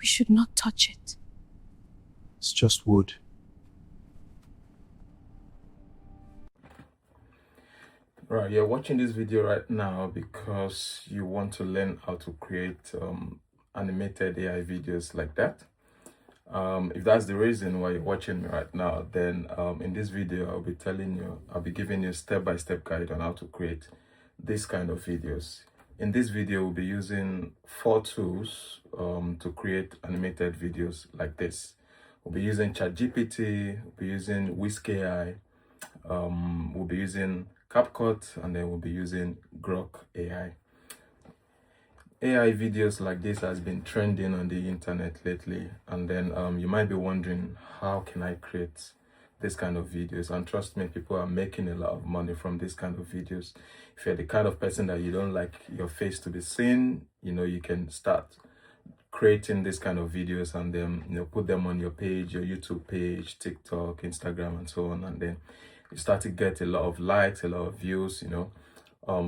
We should not touch it. It's just wood. Right, you're watching this video right now because you want to learn how to create animated AI videos like that. If that's the reason why you're watching me right now, then in this video I'll be giving you step-by-step guide on how to create this kind of videos. In this video, we'll be using 4 tools to create animated videos like this. We'll be using ChatGPT, we'll be using Whisk AI, we'll be using CapCut, and then we'll be using Grok AI. AI videos like this has been trending on the internet lately, and then you might be wondering, how can I create this kind of videos? And trust me, people are making a lot of money from this kind of videos. If you're the kind of person that you don't like your face to be seen, you can start creating this kind of videos and then put them on your page, your YouTube page, TikTok, Instagram, and so on, and then you start to get a lot of likes, a lot of views,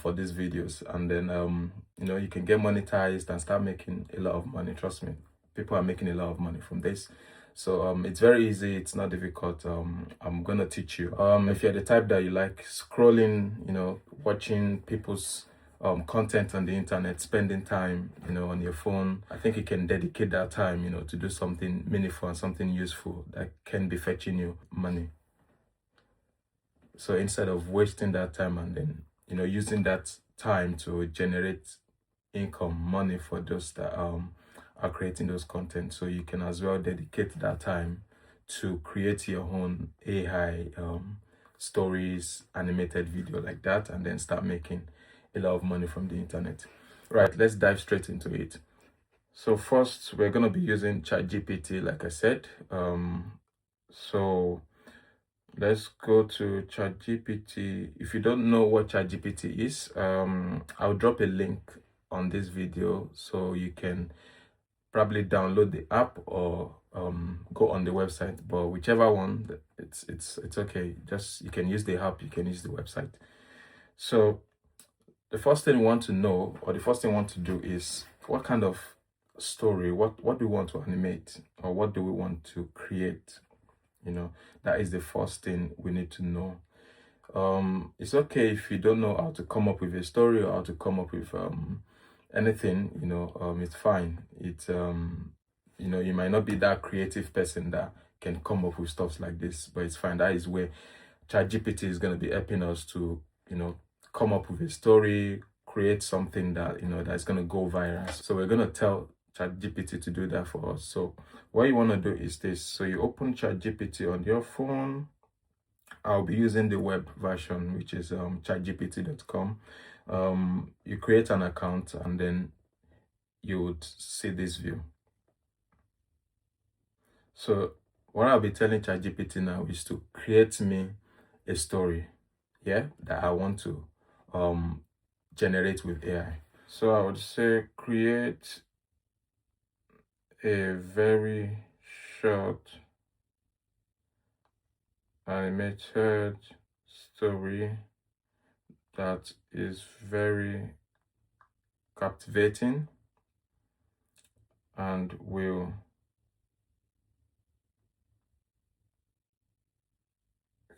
for these videos, and then you can get monetized and start making a lot of money. Trust me, people are making a lot of money from this. So it's very easy, it's not difficult. I'm gonna teach you. If you're the type that you like scrolling, watching people's content on the internet, spending time on your phone, I think you can dedicate that time to do something meaningful and something useful that can be fetching you money. So instead of wasting that time and then using that time to generate income, money for those that are creating those content, so you can as well dedicate that time to create your own AI stories, animated video like that, and then start making a lot of money from the internet. Right, let's dive straight into it. So first, we're going to be using ChatGPT, like I said. So let's go to ChatGPT. If you don't know what ChatGPT is, I'll drop a link on this video so you can probably download the app or go on the website. But whichever one, it's okay. Just you can use the app, you can use the website. So the first thing we want to know, or the first thing we want to do, is what kind of story, what do we want to animate, or what do we want to create? That is the first thing we need to know. It's okay if you don't know how to come up with a story or how to come up with anything, it's fine. It's you might not be that creative person that can come up with stuff like this, but it's fine. That is where ChatGPT is going to be helping us to come up with a story, create something that that's going to go viral. So we're going to tell ChatGPT to do that for us. So what you want to do is this. So you open ChatGPT on your phone. I'll be using the web version, which is chatgpt.com. You create an account and then you would see this view. So what I'll be telling ChatGPT now is to create me a story, that I want to generate with AI. So I would say create a very short animated story that is very captivating and will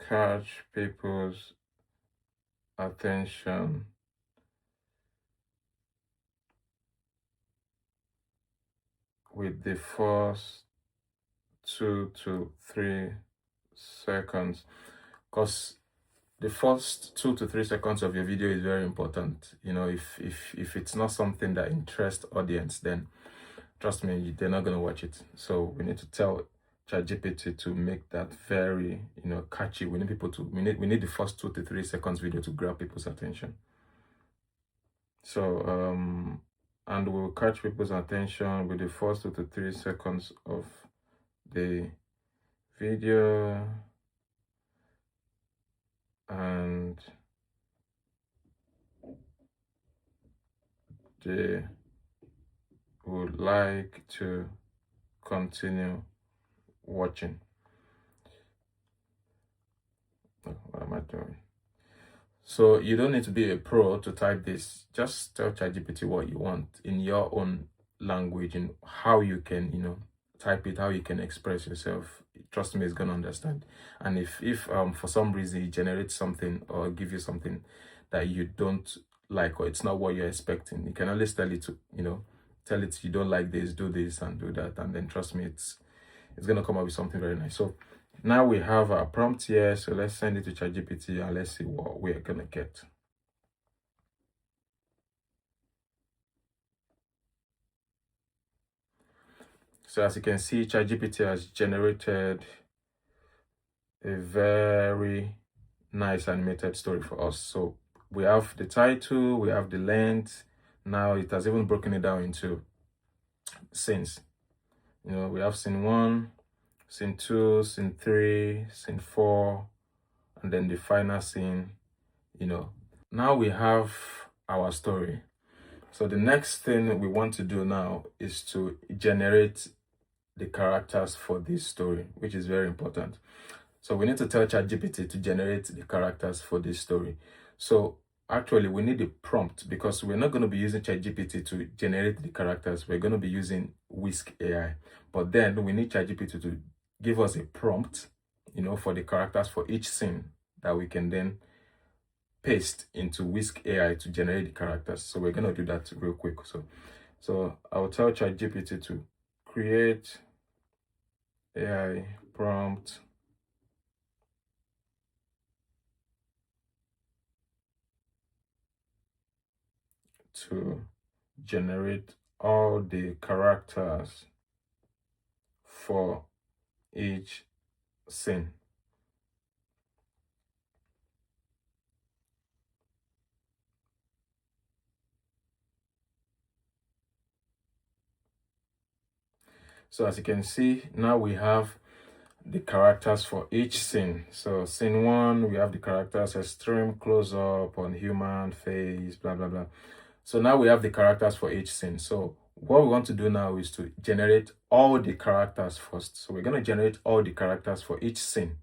catch people's attention with the first 2 to 3 seconds, because the first 2 to 3 seconds of your video is very important. If it's not something that interests audience, then trust me, they're not going to watch it. So we need to tell ChatGPT to make that very catchy. We need the first 2 to 3 seconds video to grab people's attention. So and we'll catch people's attention with the first 2 to 3 seconds of the video, and they would like to continue watching. What am I doing? So you don't need to be a pro to type this. Just tell ChatGPT what you want in your own language and how you can, type it, how you can express yourself. Trust me, it's gonna understand. And if for some reason it generates something or give you something that you don't like, or it's not what you're expecting, you can always tell it to, tell it you don't like this, do this and do that, and then trust me, it's gonna come up with something very nice. So now we have our prompt here, so let's send it to ChatGPT and let's see what we're gonna get. So as you can see, ChatGPT has generated a very nice animated story for us. So we have the title, we have the length. Now it has even broken it down into scenes. We have scene 1, scene 2, scene 3, scene 4, and then the final scene. Now we have our story. So the next thing we want to do now is to generate the characters for this story, which is very important. So we need to tell ChatGPT to generate the characters for this story. So actually we need a prompt, because we're not going to be using ChatGPT to generate the characters. We're going to be using Whisk AI. But then we need ChatGPT to give us a prompt, for the characters for each scene that we can then paste into Whisk AI to generate the characters. So we're going to do that real quick. So I'll tell ChatGPT to create AI prompt to generate all the characters for each scene. So as you can see, now we have the characters for each scene. So scene 1, we have the characters, extreme close up on human face, blah blah blah. So now we have the characters for each scene. So what we want to do now is to generate all the characters first. So we're going to generate all the characters for each scene.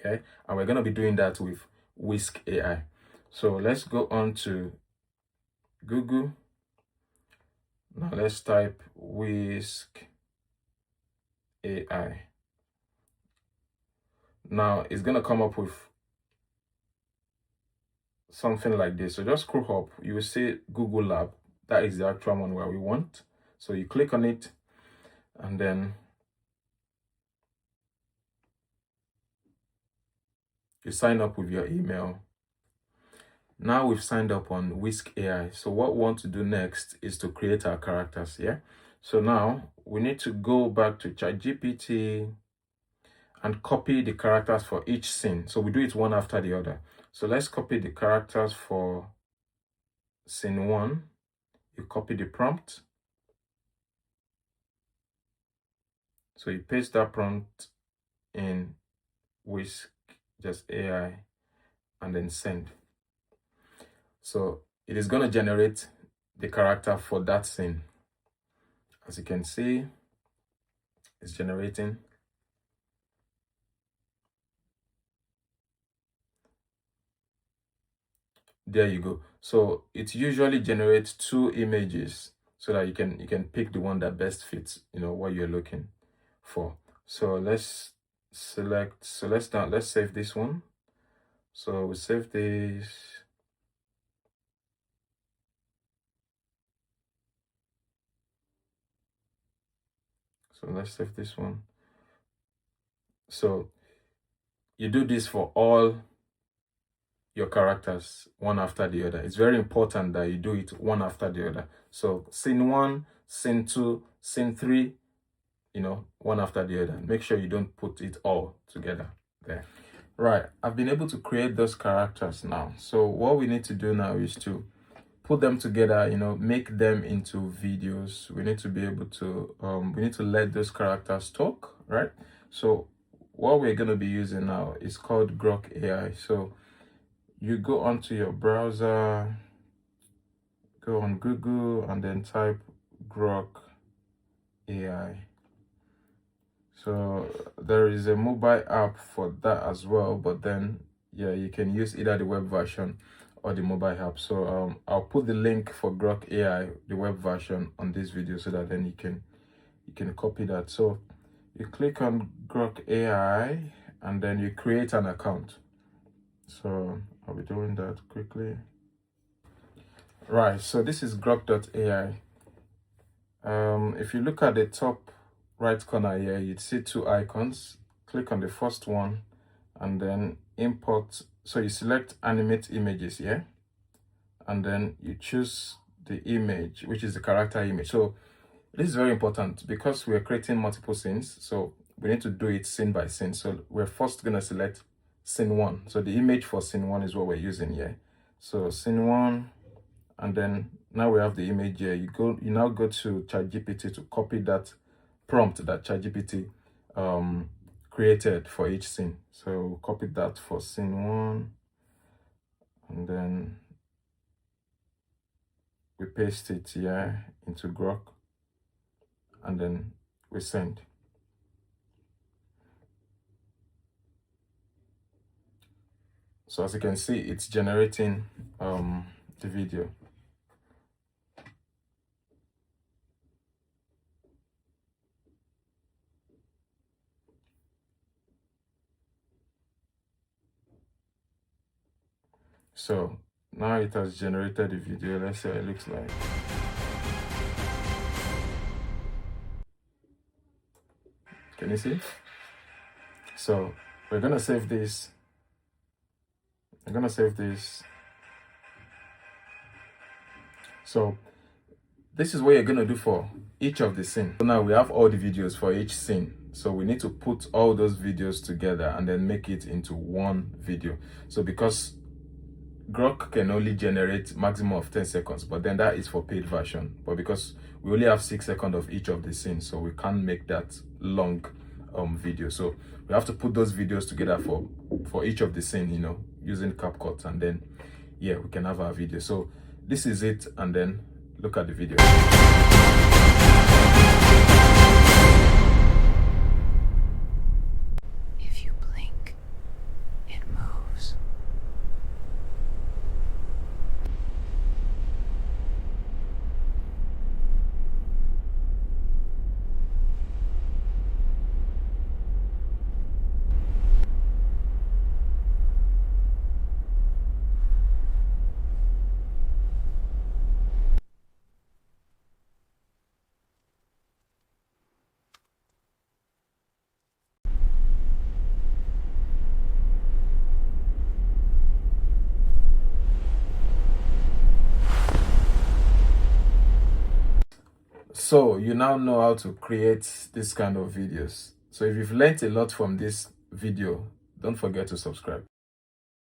Yeah, and we're going to be doing that with Whisk AI. So let's go on to Google. Now let's type Whisk AI. Now it's going to come up with something like this. So just scroll up, you will see Google Lab. That is the actual one where we want. So you click on it and then you sign up with your email. Now we've signed up on Whisk AI. So what we want to do next is to create our characters. Yeah. So now we need to go back to ChatGPT and copy the characters for each scene. So we do it one after the other. So let's copy the characters for scene 1. You copy the prompt. So you paste that prompt in Whisk just AI and then send. So it is going to generate the character for that scene. As you can see, it's generating. There you go. So it usually generates 2 images so that you can pick the one that best fits, what you're looking for. So let's select, so let's save this one. So we save this. So let's save this one. So you do this for all your characters one after the other. It's very important that you do it one after the other. So scene 1, scene 2, scene 3, one after the other. Make sure you don't put it all together there. Right, I've been able to create those characters now. So what we need to do now is to put them together, make them into videos. We need to be able to, we need to let those characters talk, right? So what we're going to be using now is called Grok AI. So you go onto your browser, go on Google and then type Grok AI. So there is a mobile app for that as well, but then yeah, you can use either the web version or the mobile app. So I'll put the link for Grok AI, the web version, on this video so that then you can copy that. So you click on Grok AI and then you create an account. So I'll be doing that quickly. Right, so this is grok.ai. If you look at the top right corner here, you'd see two icons. Click on the first one and then import. So you select animate images here, and then you choose the image, which is the character image. So this is very important because we're creating multiple scenes, so we need to do it scene by scene. So we're first going to select scene 1. So the image for scene 1 is what we're using here. So scene 1, and then now we have the image here. You now go to ChatGPT to copy that prompt that ChatGPT created for each scene. So copy that for scene 1, and then we paste it here into Grok, and then we send. So as you can see, it's generating the video. So now it has generated the video. Let's see how it looks like. Can you see? So we're gonna save this. I'm gonna save this. So this is what you're gonna do for each of the scenes. So now we have all the videos for each scene. So we need to put all those videos together and then make it into one video. So because Grok can only generate maximum of 10 seconds, but then that is for paid version. But because we only have 6 seconds of each of the scenes, so we can't make that long video. So we have to put those videos together for each of the scene, you know, using CapCut, and then yeah, we can have our video. So this is it, and then look at the video. If you blink, it moves. So you now know how to create this kind of videos. So if you've learned a lot from this video, don't forget to subscribe.